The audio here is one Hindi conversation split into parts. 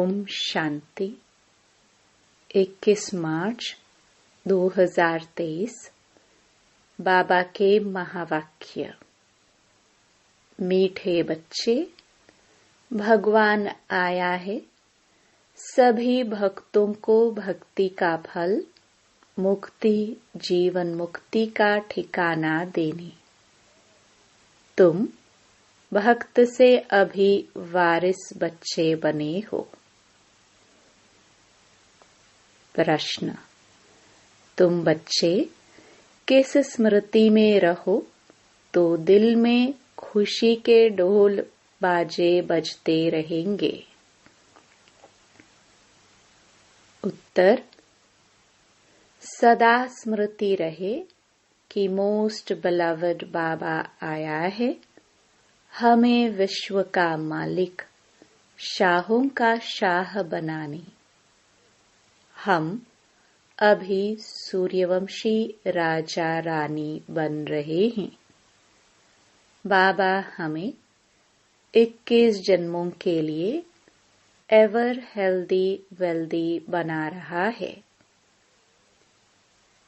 ओम शांति। 21 मार्च 2023। बाबा के महावाक्य। मीठे बच्चे, भगवान आया है सभी भक्तों को भक्ति का फल, मुक्ति, जीवन मुक्ति का ठिकाना देने। तुम भक्त से अभी वारिस बच्चे बने हो। प्रश्न। तुम बच्चे किस स्मृति में रहो तो दिल में खुशी के ढोल बाजे बजते रहेंगे? उत्तर। सदा स्मृति रहे कि मोस्ट बिलवड बाबा आया है हमें विश्व का मालिक, शाहों का शाह बनाने। हम अभी सूर्यवंशी राजा रानी बन रहे हैं। बाबा हमें 21 जन्मों के लिए एवर हेल्दी वेल्दी बना रहा है।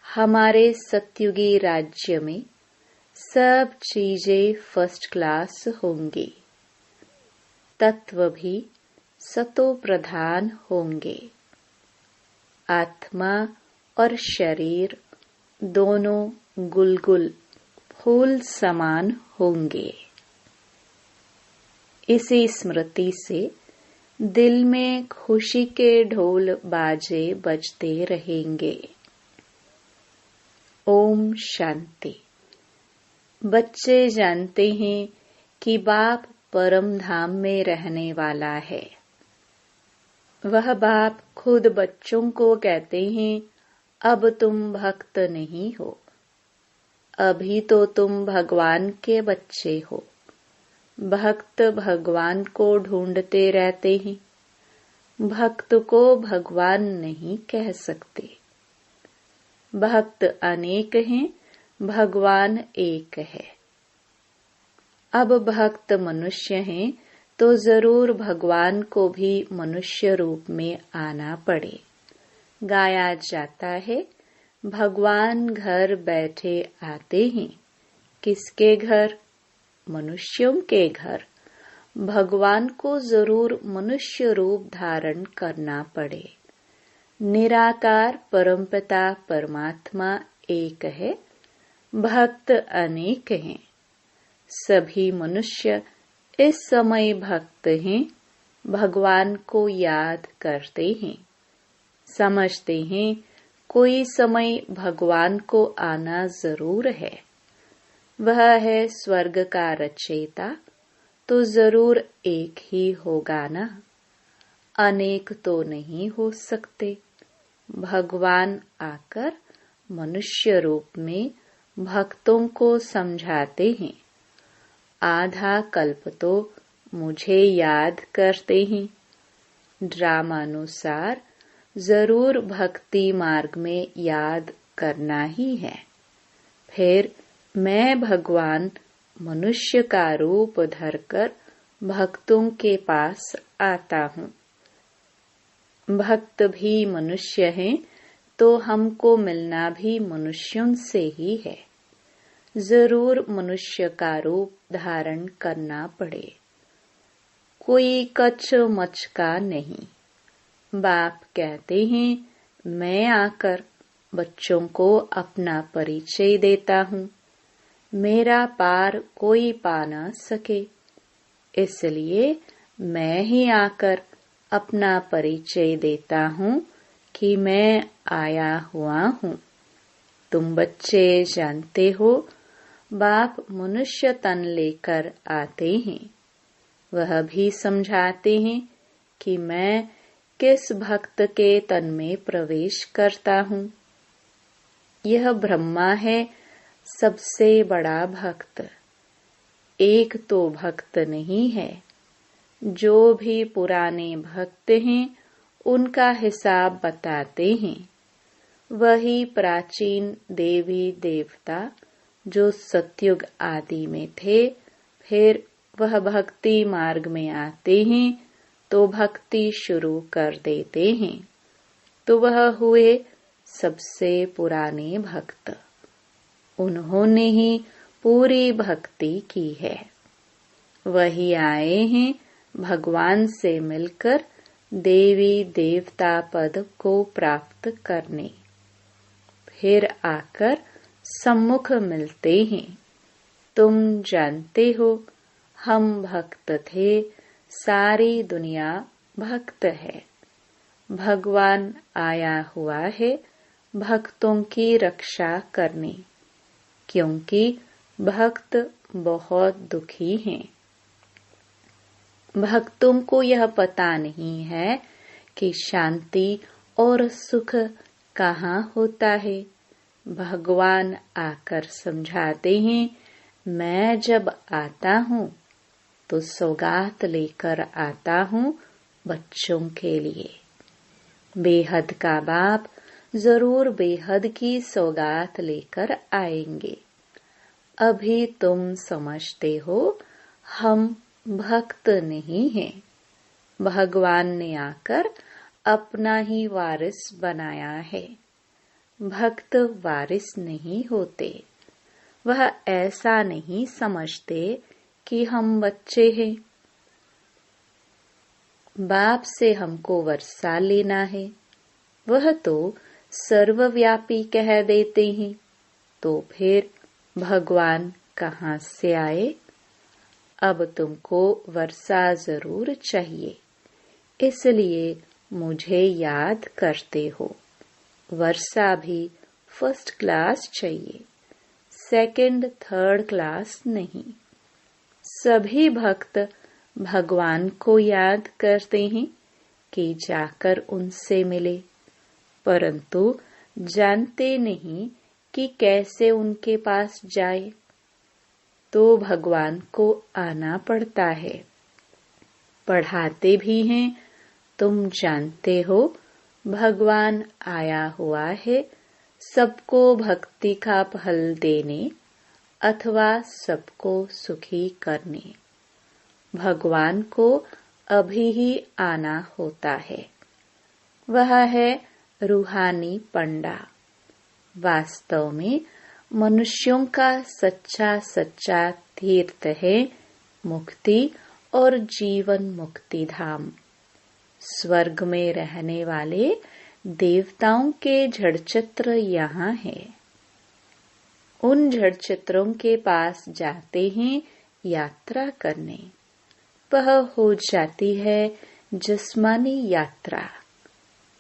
हमारे सत्युगी राज्य में सब चीजें फर्स्ट क्लास होंगी। तत्व भी सतो प्रधान होंगे। आत्मा और शरीर दोनों गुलगुल फूल समान होंगे। इसी स्मृति से दिल में खुशी के ढोल बाजे बजते रहेंगे। ओम शांति। बच्चे जानते हैं कि बाप परम धाम में रहने वाला है। वह बाप खुद बच्चों को कहते हैं, अब तुम भक्त नहीं हो, अभी तो तुम भगवान के बच्चे हो। भक्त भगवान को ढूंढते रहते हैं, भक्त को भगवान नहीं कह सकते। भक्त अनेक हैं, भगवान एक है। अब भक्त मनुष्य हैं तो जरूर भगवान को भी मनुष्य रूप में आना पड़े। गाया जाता है, भगवान घर बैठे आते हैं। किसके घर? मनुष्यों के घर। भगवान को जरूर मनुष्य रूप धारण करना पड़े। निराकार परमपिता परमात्मा एक है, भक्त अनेक हैं। सभी मनुष्य इस समय भक्त हैं, भगवान को याद करते हैं। समझते हैं कोई समय भगवान को आना जरूर है। वह है स्वर्ग का रचयिता, तो जरूर एक ही होगा ना। अनेक तो नहीं हो सकते। भगवान आकर मनुष्य रूप में भक्तों को समझाते हैं। आधा कल्प तो मुझे याद करते हैं। ड्रामानुसार जरूर भक्ति मार्ग में याद करना ही है। फिर मैं भगवान मनुष्य का रूप धरकर भक्तों के पास आता हूँ। भक्त भी मनुष्य हैं तो हमको मिलना भी मनुष्यों से ही है। जरूर मनुष्य का रूप धारण करना पड़े। कोई कच मच का नहीं। बाप कहते हैं, मैं आकर बच्चों को अपना परिचय देता हूँ। मेरा पार कोई पा न सके, इसलिए मैं ही आकर अपना परिचय देता हूँ कि मैं आया हुआ हूँ। तुम बच्चे जानते हो, बाप मनुष्य तन लेकर आते हैं। वह भी समझाते हैं कि मैं किस भक्त के तन में प्रवेश करता हूँ। यह ब्रह्मा है सबसे बड़ा भक्त। एक तो भक्त नहीं है। जो भी पुराने भक्त हैं उनका हिसाब बताते हैं। वही प्राचीन देवी देवता जो सतयुग आदि में थे, फिर वह भक्ति मार्ग में आते हैं तो भक्ति शुरू कर देते हैं तो वह हुए सबसे पुराने भक्त। उन्होंने ही पूरी भक्ति की है। वही आए हैं भगवान से मिलकर देवी देवता पद को प्राप्त करने। फिर आकर सम्मुख मिलते हैं। तुम जानते हो हम भक्त थे, सारी दुनिया भक्त है। भगवान आया हुआ है भक्तों की रक्षा करने, क्योंकि भक्त बहुत दुखी हैं। भक्तों को यह पता नहीं है कि शांति और सुख कहाँ होता है। भगवान आकर समझाते हैं, मैं जब आता हूँ तो सौगात लेकर आता हूँ बच्चों के लिए। बेहद का बाप जरूर बेहद की सौगात लेकर आएंगे। अभी तुम समझते हो हम भक्त नहीं हैं। भगवान ने आकर अपना ही वारिस बनाया है। भक्त वारिस नहीं होते। वह ऐसा नहीं समझते कि हम बच्चे हैं। बाप से हमको वर्षा लेना है, वह तो सर्वव्यापी कह देते हैं। तो फिर भगवान कहाँ से आए? अब तुमको वर्षा जरूर चाहिए, इसलिए मुझे याद करते हो। वर्षा भी फर्स्ट क्लास चाहिए, सेकंड थर्ड क्लास नहीं। सभी भक्त भगवान को याद करते हैं कि जाकर उनसे मिले, परंतु जानते नहीं कि कैसे उनके पास जाए। तो भगवान को आना पड़ता है। पढ़ाते भी हैं। तुम जानते हो भगवान आया हुआ है सबको भक्ति का फल देने अथवा सबको सुखी करने। भगवान को अभी ही आना होता है। वह है रूहानी पंडा। वास्तव में मनुष्यों का सच्चा सच्चा तीर्थ है मुक्ति और जीवन मुक्ति धाम। स्वर्ग में रहने वाले देवताओं के जड़चित्र यहाँ है। उन जड़चित्रों के पास जाते हैं यात्रा करने। वह हो जाती है जिस्मानी यात्रा।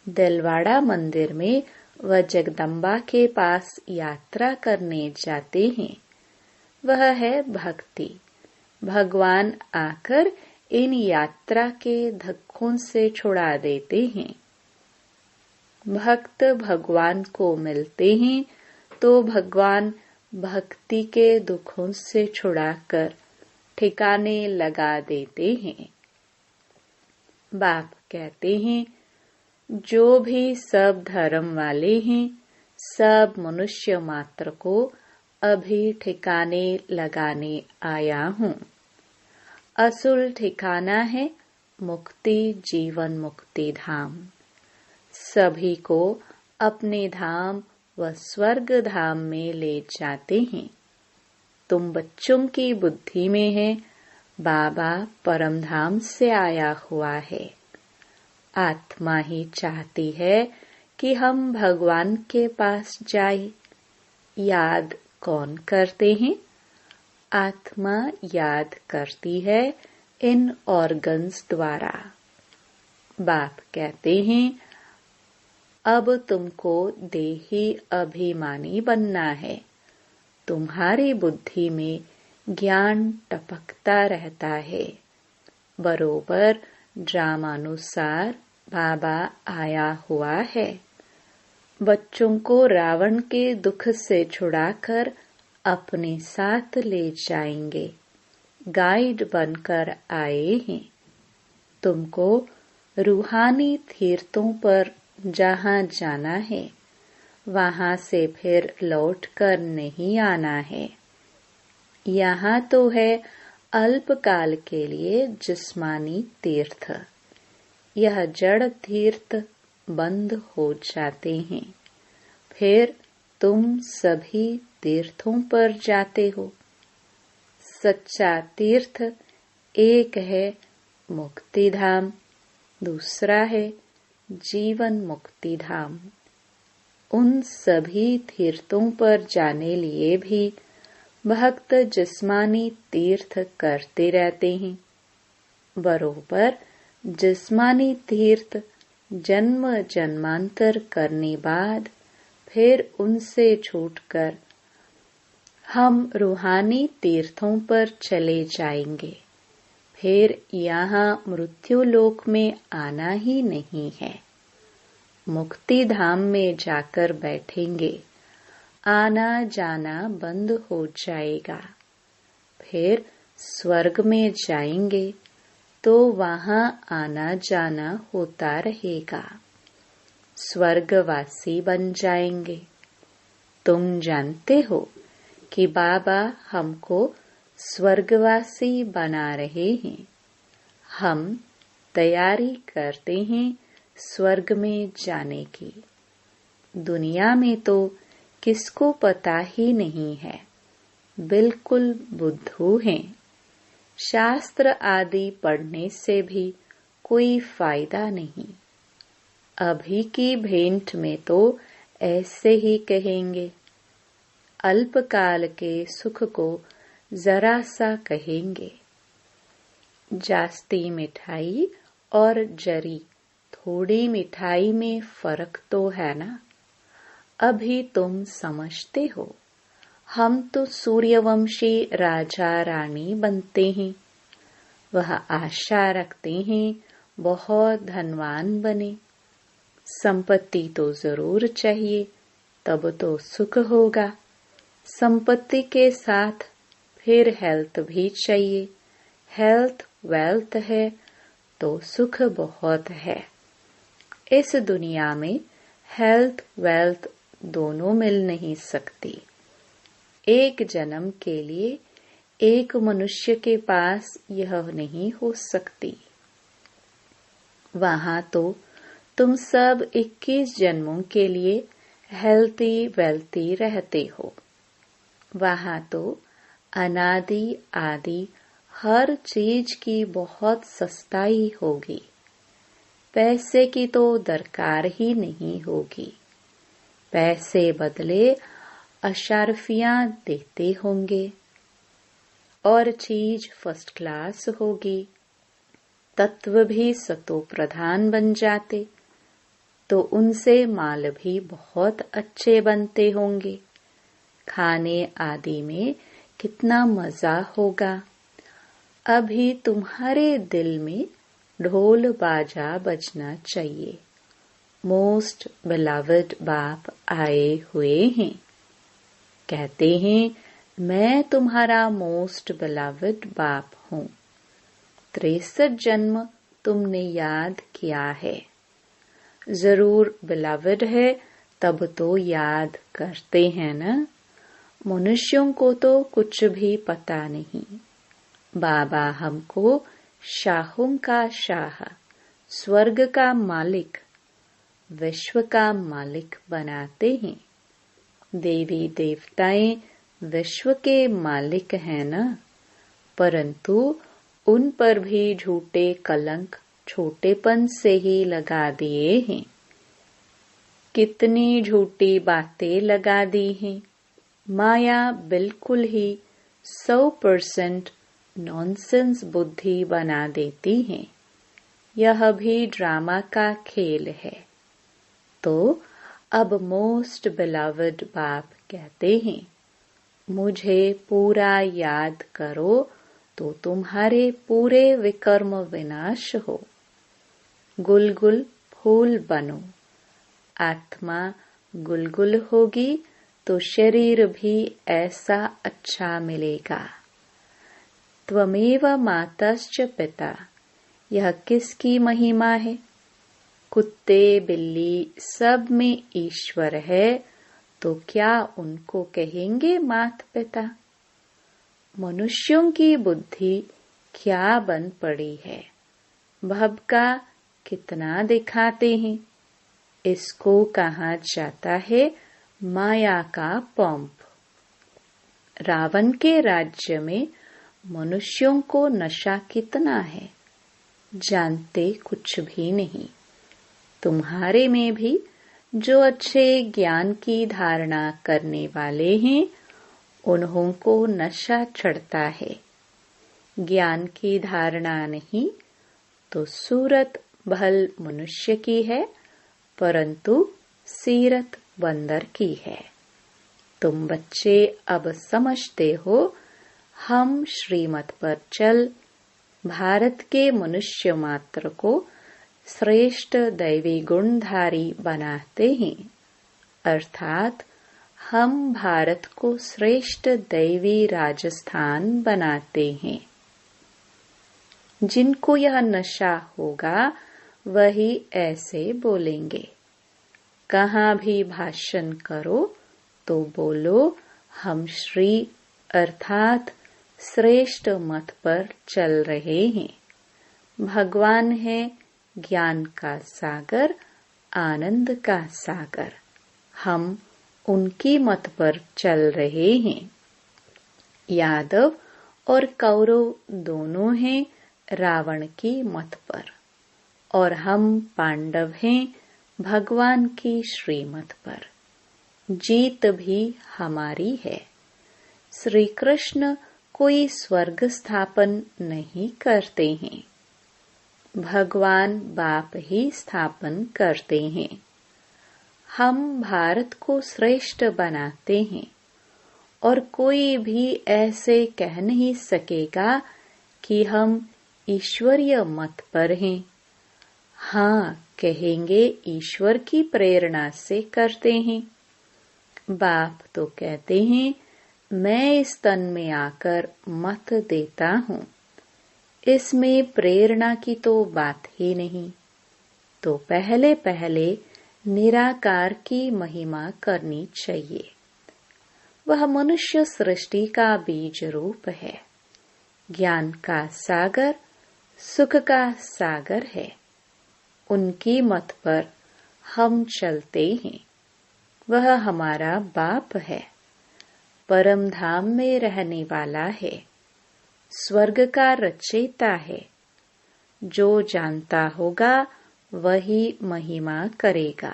दिलवाड़ा मंदिर में वह जगदम्बा के पास यात्रा करने जाते हैं। वह है भक्ति। भगवान आकर इन यात्रा के धक्कों से छुड़ा देते हैं। भक्त भगवान को मिलते हैं तो भगवान भक्ति के दुखों से छुड़ाकर ठिकाने लगा देते हैं। बाप कहते हैं, जो भी सब धर्म वाले हैं सब मनुष्य मात्र को अभी ठिकाने लगाने आया हूँ। असल ठिकाना है मुक्ति जीवन मुक्ति धाम। सभी को अपने धाम व स्वर्ग धाम में ले जाते हैं। तुम बच्चों की बुद्धि में है बाबा परम धाम से आया हुआ है। आत्मा ही चाहती है कि हम भगवान के पास जाए। याद कौन करते हैं? आत्मा याद करती है इन ऑर्गन्स द्वारा। बाप कहते हैं, अब तुमको देही अभिमानी बनना है। तुम्हारी बुद्धि में ज्ञान टपकता रहता है। बरोबर ड्रामानुसार बाबा आया हुआ है। बच्चों को रावण के दुख से छुड़ाकर अपने साथ ले जाएंगे। गाइड बनकर आए हैं। तुमको रूहानी तीर्थों पर जहाँ जाना है वहाँ से फिर लौट कर नहीं आना है। यहाँ तो है अल्पकाल के लिए जिस्मानी तीर्थ। यह जड़ तीर्थ बंद हो जाते हैं। फिर तुम सभी तीर्थों पर जाते हो। सच्चा तीर्थ एक है मुक्ति धाम, दूसरा है जीवन मुक्ति धाम। उन सभी तीर्थों पर जाने लिए भी भक्त जिस्मानी तीर्थ करते रहते हैं। बरोबर जिस्मानी तीर्थ जन्म जन्मांतर करने बाद फिर उनसे छूटकर हम रूहानी तीर्थों पर चले जाएंगे। फिर यहाँ मृत्यु लोक में आना ही नहीं है। मुक्ति धाम में जाकर बैठेंगे, आना जाना बंद हो जाएगा। फिर स्वर्ग में जाएंगे तो वहाँ आना जाना होता रहेगा। स्वर्गवासी बन जाएंगे। तुम जानते हो कि बाबा हमको स्वर्गवासी बना रहे हैं। हम तैयारी करते हैं स्वर्ग में जाने की। दुनिया में तो किसको पता ही नहीं है, बिल्कुल बुद्धू हैं। शास्त्र आदि पढ़ने से भी कोई फायदा नहीं। अभी की भेंट में तो ऐसे ही कहेंगे। अल्पकाल के सुख को जरा सा कहेंगे। जास्ती मिठाई और जरी थोड़ी मिठाई में फर्क तो है ना। अभी तुम समझते हो। हम तो सूर्यवंशी राजा रानी बनते हैं। वह आशा रखते हैं बहुत धनवान बने। संपत्ति तो जरूर चाहिए, तब तो सुख होगा। संपत्ति के साथ फिर हेल्थ भी चाहिए। हेल्थ वेल्थ है तो सुख बहुत है। इस दुनिया में हेल्थ वेल्थ दोनों मिल नहीं सकती। एक जन्म के लिए एक मनुष्य के पास यह नहीं हो सकती। वहां तो तुम सब 21 जन्मों के लिए हेल्थी वेल्थी रहते हो। वहां तो अनादि आदि हर चीज की बहुत सस्ताई होगी। पैसे की तो दरकार ही नहीं होगी। पैसे बदले अशर्फियां देते होंगे और चीज फर्स्ट क्लास होगी। तत्व भी सतो प्रधान बन जाते तो उनसे माल भी बहुत अच्छे बनते होंगे। खाने आदि में कितना मजा होगा। अभी तुम्हारे दिल में ढोल बाजा बजना चाहिए। मोस्ट बिलवड बाप आए हुए हैं। कहते हैं मैं तुम्हारा मोस्ट बिलवड बाप हूँ। 63 जन्म तुमने याद किया है। जरूर बिलवड है तब तो याद करते हैं ना। मनुष्यों को तो कुछ भी पता नहीं। बाबा हमको शाहों का शाह, स्वर्ग का मालिक, विश्व का मालिक बनाते हैं। देवी देवताएं विश्व के मालिक हैं ना, परंतु उन पर भी झूठे कलंक छोटेपन से ही लगा दिए हैं। कितनी झूठी बातें लगा दी हैं। माया बिल्कुल ही 100% नॉनसेंस बुद्धि बना देती है। यह भी ड्रामा का खेल है। तो अब मोस्ट बिलवड बाप कहते हैं मुझे पूरा याद करो तो तुम्हारे पूरे विकर्म विनाश हो। गुलगुल फूल बनो। आत्मा गुलगुल होगी तो शरीर भी ऐसा अच्छा मिलेगा। त्वमेव मातश्च पिता, यह किसकी महिमा है। कुत्ते बिल्ली सब में ईश्वर है तो क्या उनको कहेंगे मात पिता। मनुष्यों की बुद्धि क्या बन पड़ी है। भव का कितना दिखाते हैं। इसको कहा जाता है माया का पंप। रावण के राज्य में मनुष्यों को नशा कितना है, जानते कुछ भी नहीं। तुम्हारे में भी जो अच्छे ज्ञान की धारणा करने वाले हैं, उन्हों को नशा चढ़ता है। ज्ञान की धारणा नहीं तो सूरत भल मनुष्य की है, परंतु सीरत बंदर की है। तुम बच्चे अब समझते हो, हम श्रीमत पर चल भारत के मनुष्य मात्र को श्रेष्ठ दैवी गुणधारी बनाते हैं, अर्थात हम भारत को श्रेष्ठ दैवी राजस्थान बनाते हैं। जिनको यह नशा होगा वही ऐसे बोलेंगे। कहाँ भी भाषण करो तो बोलो, हम श्री अर्थात श्रेष्ठ मत पर चल रहे हैं। भगवान है ज्ञान का सागर, आनंद का सागर। हम उनकी मत पर चल रहे हैं। यादव और कौरव दोनों हैं रावण की मत पर, और हम पांडव हैं भगवान की श्रीमत पर। जीत भी हमारी है। श्री कृष्ण कोई स्वर्ग स्थापन नहीं करते हैं, भगवान बाप ही स्थापन करते हैं। हम भारत को श्रेष्ठ बनाते हैं, और कोई भी ऐसे कह नहीं सकेगा कि हम ईश्वरीय मत पर हैं। हाँ, कहेंगे ईश्वर की प्रेरणा से करते हैं। बाप तो कहते हैं, मैं इस तन में आकर मत देता हूँ। इसमें प्रेरणा की तो बात ही नहीं। तो पहले पहले निराकार की महिमा करनी चाहिए। वह मनुष्य सृष्टि का बीज रूप है, ज्ञान का सागर, सुख का सागर है। उनकी मत पर हम चलते हैं। वह हमारा बाप है, परम धाम में रहने वाला है, स्वर्ग का रचयिता है। जो जानता होगा वही महिमा करेगा।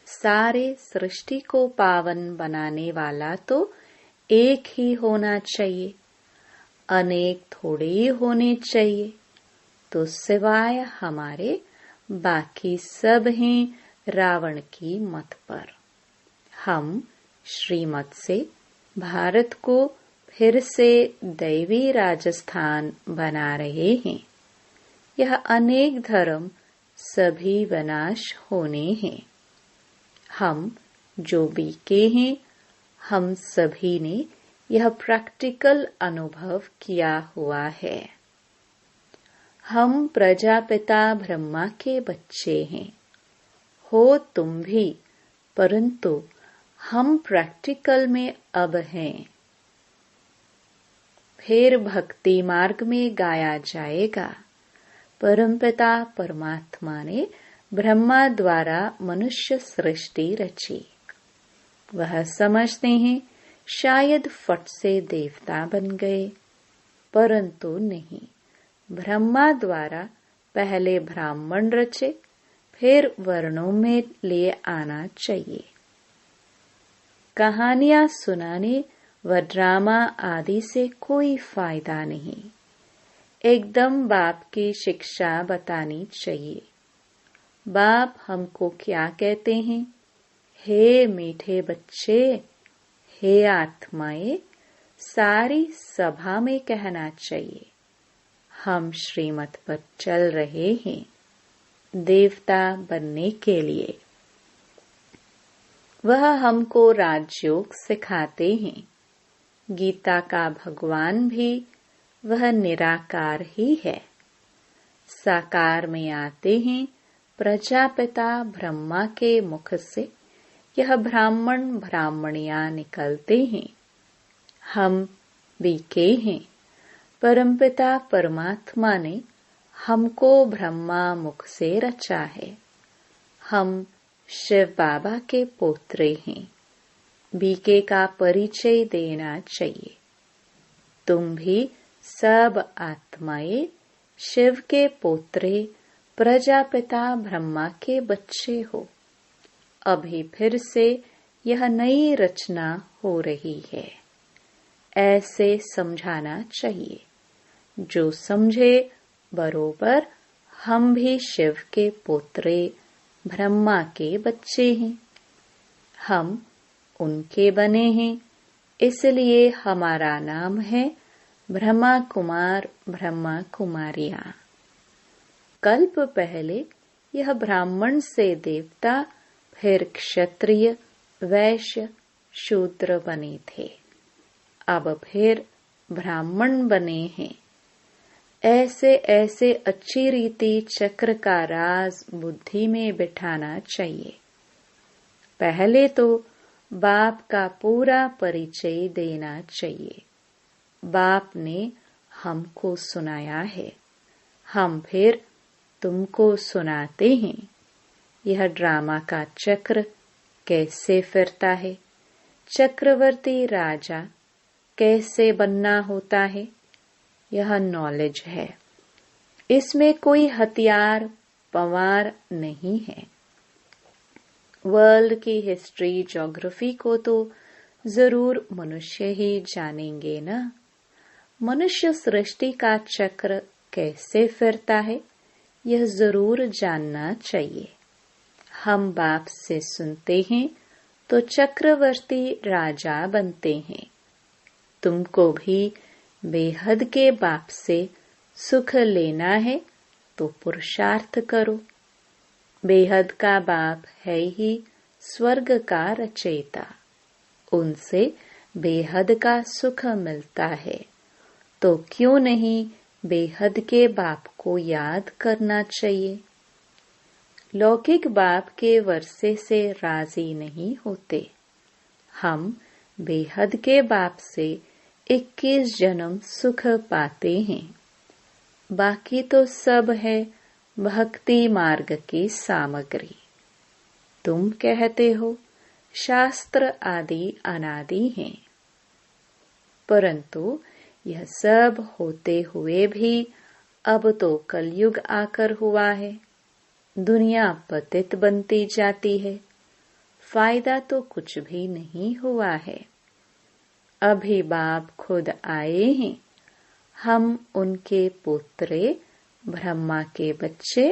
सारे सृष्टि को पावन बनाने वाला तो एक ही होना चाहिए, अनेक थोड़े ही होने चाहिए। तो सिवाय हमारे बाकी सब हैं रावण की मत पर। हम श्रीमत से भारत को फिर से दैवी राजस्थान बना रहे हैं। यह अनेक धर्म सभी विनाश होने हैं। हम जो बीके हैं, हम सभी ने यह प्रैक्टिकल अनुभव किया हुआ है। हम प्रजापिता ब्रह्मा के बच्चे हैं। हो तुम भी, परंतु हम प्रैक्टिकल में अब हैं। फिर भक्ति मार्ग में गाया जाएगा, परमपिता परमात्मा ने ब्रह्मा द्वारा मनुष्य सृष्टि रची। वह समझते हैं शायद फट से देवता बन गए, परंतु नहीं। ब्रह्मा द्वारा पहले ब्राह्मण रचे, फिर वर्णों में ले आना चाहिए। कहानियां सुनाने व ड्रामा आदि से कोई फायदा नहीं। एकदम बाप की शिक्षा बतानी चाहिए। बाप हमको क्या कहते हैं? हे मीठे बच्चे, हे आत्माएं, सारी सभा में कहना चाहिए, हम श्रीमत पर चल रहे हैं देवता बनने के लिए। वह हमको राजयोग सिखाते हैं। गीता का भगवान भी वह निराकार ही है। साकार में आते हैं प्रजापिता ब्रह्मा के मुख से यह ब्राह्मण ब्राह्मणियां निकलते हैं। हम बीके हैं। परमपिता परमात्मा ने हमको ब्रह्मा मुख से रचा है। हम शिव बाबा के पोत्रे हैं। बीके का परिचय देना चाहिए। तुम भी सब आत्माएं शिव के पोत्रे प्रजापिता ब्रह्मा के बच्चे हो। अभी फिर से यह नई रचना हो रही है, ऐसे समझाना चाहिए। जो समझे बरोबर हम भी शिव के पोत्रे ब्रह्मा के बच्चे हैं। हम उनके बने हैं, इसलिए हमारा नाम है ब्रह्मा कुमार ब्रह्मा कुमारियां। कल्प पहले यह ब्राह्मण से देवता, फिर क्षत्रिय, वैश्य, शूद्र बने थे। अब फिर ब्राह्मण बने हैं। ऐसे ऐसे अच्छी रीति चक्र का राज बुद्धि में बिठाना चाहिए। पहले तो बाप का पूरा परिचय देना चाहिए। बाप ने हमको सुनाया है, हम फिर तुमको सुनाते हैं। यह ड्रामा का चक्र कैसे फिरता है, चक्रवर्ती राजा कैसे बनना होता है, यह नॉलेज है। इसमें कोई हथियार पवार नहीं है। वर्ल्ड की हिस्ट्री, ज्योग्राफी को तो जरूर मनुष्य ही जानेंगे ना। मनुष्य सृष्टि का चक्र कैसे फिरता है, यह जरूर जानना चाहिए। हम बाप से सुनते हैं तो चक्रवर्ती राजा बनते हैं। तुमको भी बेहद के बाप से सुख लेना है तो पुरुषार्थ करो। बेहद का बाप है ही स्वर्ग का रचयिता। उनसे बेहद का सुख मिलता है, तो क्यों नहीं बेहद के बाप को याद करना चाहिए। लौकिक बाप के वर्षे से राजी नहीं होते। हम बेहद के बाप से 21 जन्म सुख पाते हैं। बाकी तो सब है भक्ति मार्ग की सामग्री। तुम कहते हो शास्त्र आदि अनादि हैं, परंतु यह सब होते हुए भी अब तो कलयुग आकर हुआ है। दुनिया पतित बनती जाती है। फायदा तो कुछ भी नहीं हुआ है। अभी बाप खुद आए हैं। हम उनके पुत्रे, ब्रह्मा के बच्चे,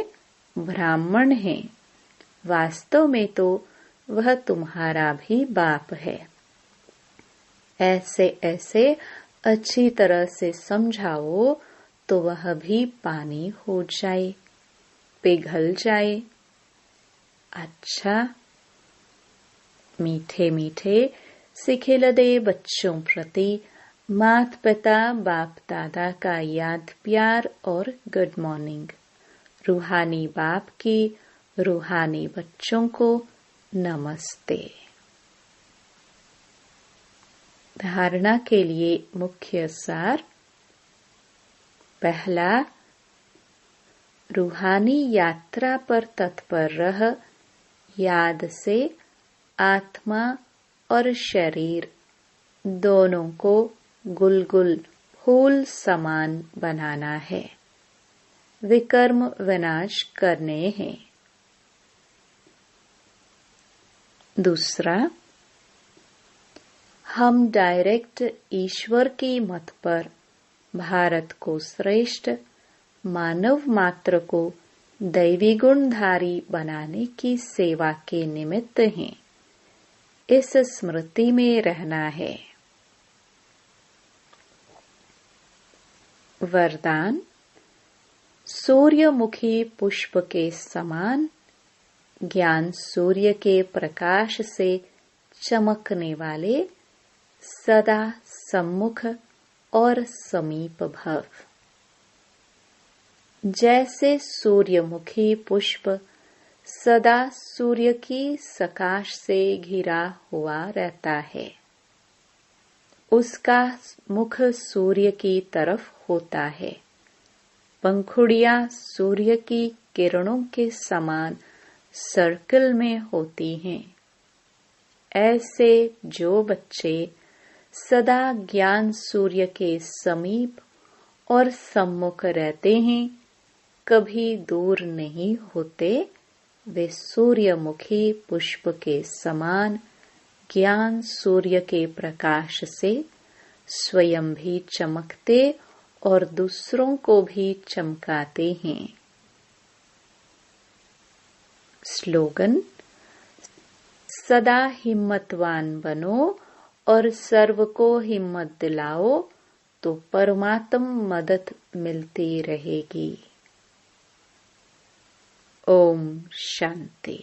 ब्राह्मण हैं। वास्तव में तो वह तुम्हारा भी बाप है। ऐसे ऐसे अच्छी तरह से समझाओ तो वह भी पानी हो जाए, पिघल जाए। अच्छा, मीठे मीठे सिखिलदे बच्चों प्रति माता पिता बाप दादा का याद प्यार और गुड मॉर्निंग। रूहानी बाप की रूहानी बच्चों को नमस्ते। धारणा के लिए मुख्य सार। पहला, रूहानी यात्रा पर तत्पर रह याद से आत्मा और शरीर दोनों को गुलगुल फूल समान बनाना है। विकर्म विनाश करने हैं। दूसरा, हम डायरेक्ट ईश्वर की मत पर भारत को श्रेष्ठ, मानव मात्र को दैवी गुणधारी बनाने की सेवा के निमित्त हैं। इस स्मृति में रहना है। वरदान। सूर्यमुखी पुष्प के समान ज्ञान सूर्य के प्रकाश से चमकने वाले सदा सम्मुख और समीप भव। जैसे सूर्यमुखी पुष्प सदा सूर्य की सकाश से घिरा हुआ रहता है, उसका मुख सूर्य की तरफ होता है, पंखुड़ियां सूर्य की किरणों के समान सर्कल में होती हैं। ऐसे जो बच्चे सदा ज्ञान सूर्य के समीप और सम्मुख रहते हैं, कभी दूर नहीं होते, वे सूर्यमुखी पुष्प के समान ज्ञान सूर्य के प्रकाश से स्वयं भी चमकते और दूसरों को भी चमकाते हैं। स्लोगन: सदा हिम्मतवान बनो और सर्व को हिम्मत दिलाओ, तो परमात्म मदद मिलती रहेगी। ओम शांति।